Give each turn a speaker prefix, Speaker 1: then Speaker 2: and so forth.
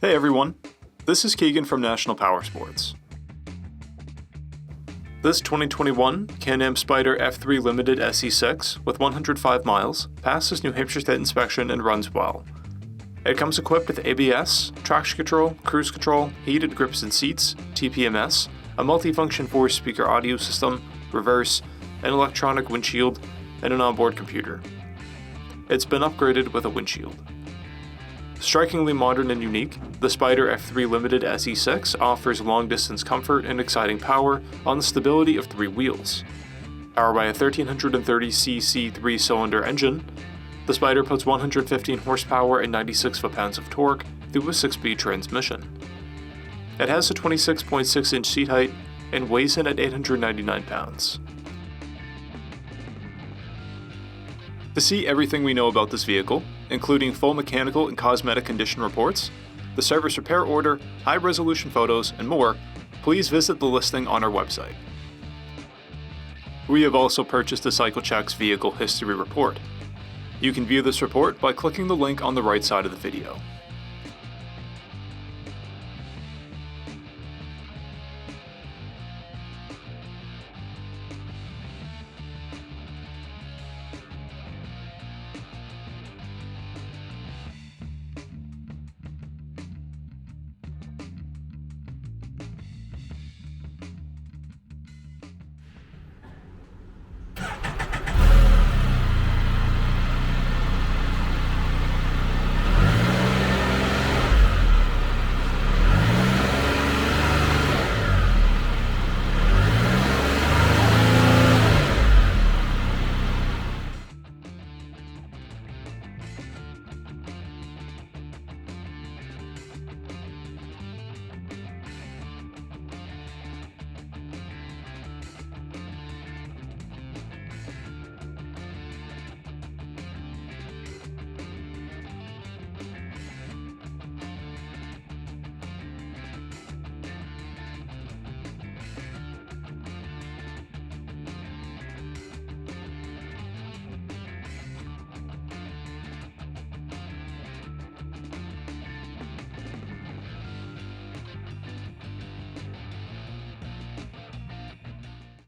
Speaker 1: Hey everyone, this is Keegan from National Powersports. This 2021 Can-Am SPYDER F3 Limited SE6 with 105 miles passes New Hampshire State inspection and runs well. It comes equipped with ABS, traction control, cruise control, heated grips and seats, TPMS, a multifunction 4-speaker audio system, reverse, an electronic windshield, and an onboard computer. It's been upgraded with a windshield. Strikingly modern and unique, the SPYDER F3 Limited SE6 offers long-distance comfort and exciting power on the stability of 3 wheels. Powered by a 1330cc 3-cylinder engine, the SPYDER puts 115 horsepower and 96 foot-pounds of torque through a 6-speed transmission. It has a 26.6-inch seat height and weighs in at 899 pounds. To see everything we know about this vehicle, including full mechanical and cosmetic condition reports, the service repair order, high-resolution photos, and more, please visit the listing on our website. We have also purchased the CycleCheck's Vehicle History Report. You can view this report by clicking the link on the right side of the video.